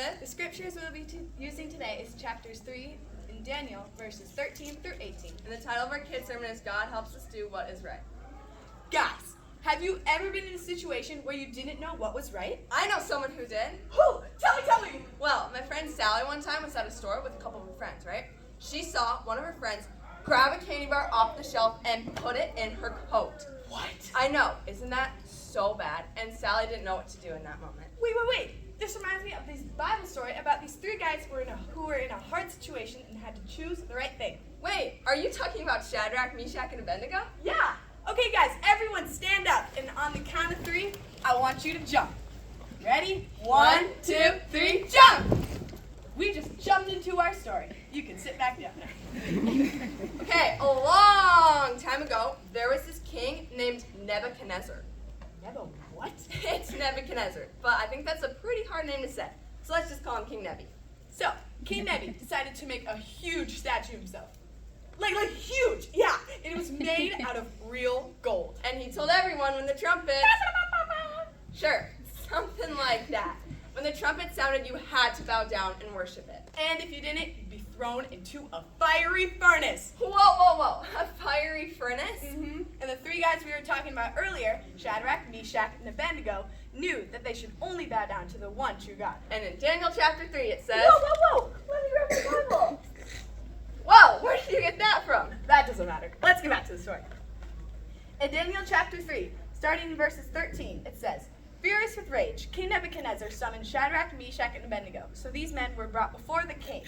Elizabeth. The scriptures we'll be using today is chapters 3 in Daniel, verses 13 through 18. And the title of our kids' sermon is God Helps Us Do What Is Right. Guys, have you ever been in a situation where you didn't know what was right? I know someone who did. Who? Tell me! Well, my friend Sally one time was at a store with a couple of her friends, right? She saw one of her friends grab a candy bar off the shelf and put it in her coat. What? I know, isn't that so bad? And Sally didn't know what to do in that moment. Wait. This reminds me of this Bible story about these three guys who were in a hard situation and had to choose the right thing. Wait, are you talking about Shadrach, Meshach, and Abednego? Yeah. Okay, guys, everyone stand up. And on the count of 3, I want you to jump. Ready? 1, 2, 3, jump! We just jumped into our story. You can sit back down there. Okay, a long time ago, there was this king named Nebuchadnezzar. What? It's Nebuchadnezzar, but I think that's a pretty hard name to say. So let's just call him King Nebi. So, King Nebi decided to make a huge statue of himself. Like huge, yeah. And it was made out of real gold. And he told everyone when the trumpet... Sure, something like that. When the trumpet sounded, you had to bow down and worship it. And if you didn't, you'd be thrown into a fiery furnace. Whoa. A fiery furnace? Mm-hmm. And the 3 guys we were talking about earlier, Shadrach, Meshach, and Abednego, knew that they should only bow down to the one true God. And in Daniel chapter 3 it says... Whoa! Let me grab the Bible. Whoa, where did you get that from? That doesn't matter. Let's get back to the story. In Daniel chapter 3, starting in verses 13, it says, "Furious with rage, King Nebuchadnezzar summoned Shadrach, Meshach, and Abednego. So these men were brought before the king.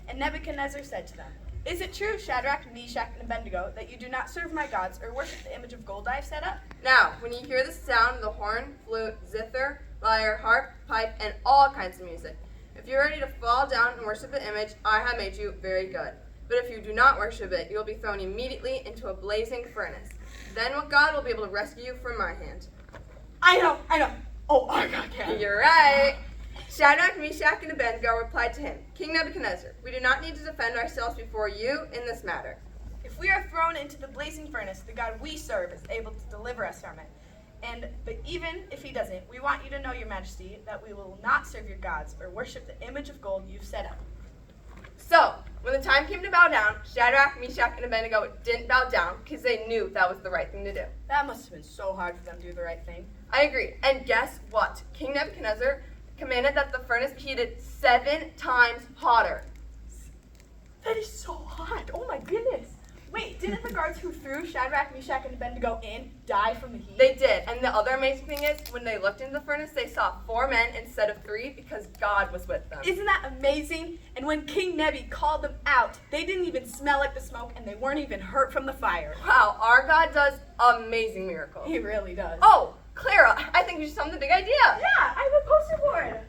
And Nebuchadnezzar said to them, 'Is it true, Shadrach, Meshach, and Abednego, that you do not serve my gods or worship the image of gold I have set up?' Now, when you hear the sound of the horn, flute, zither, lyre, harp, pipe, and all kinds of music, if you're ready to fall down and worship the image, I have made you very good. But if you do not worship it, you will be thrown immediately into a blazing furnace. Then God will be able to rescue you from my hand.'" I know. Oh, our God can. You're right. Shadrach, Meshach, and Abednego replied to him, "King Nebuchadnezzar, we do not need to defend ourselves before you in this matter." If we are thrown into the blazing furnace, the God we serve is able to deliver us from it. But even if he doesn't, we want you to know, your majesty, that we will not serve your gods or worship the image of gold you've set up. So, when the time came to bow down, Shadrach, Meshach, and Abednego didn't bow down because they knew that was the right thing to do. That must have been so hard for them to do the right thing. I agree. And guess what? King Nebuchadnezzar commanded that the furnace be heated 7 times hotter. That is so hot. Oh my goodness. Wait, didn't the guards who threw Shadrach, Meshach, and Abednego in die from the heat? They did. And the other amazing thing is, when they looked into the furnace, they saw 4 men instead of 3 because God was with them. Isn't that amazing? And when King Nebi called them out, they didn't even smell like the smoke and they weren't even hurt from the fire. Wow, our God does amazing miracles. He really does. Oh, Clara, I think you should tell them the big idea. Yeah, I have a poster board.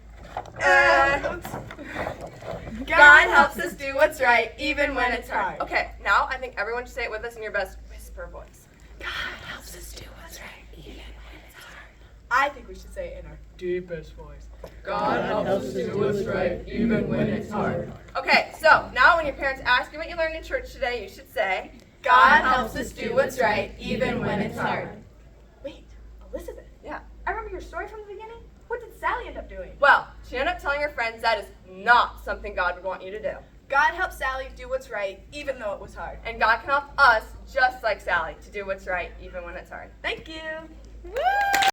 God helps us do what's right, even when it's hard. Okay, now I think everyone should say it with us in your best whisper voice. God helps us do what's right, even when it's hard. I think we should say it in our deepest voice. God helps us do what's right, even when it's hard. Okay, so now when your parents ask you what you learned in church today, you should say, God helps us do what's right, even when it's hard. Wait, Elizabeth. Yeah. I remember your story from the beginning. What did Sally end up doing? Well, she ended up telling her friends that is not something God would want you to do. God helped Sally do what's right, even though it was hard. And God can help us, just like Sally, to do what's right, even when it's hard. Thank you. Woo!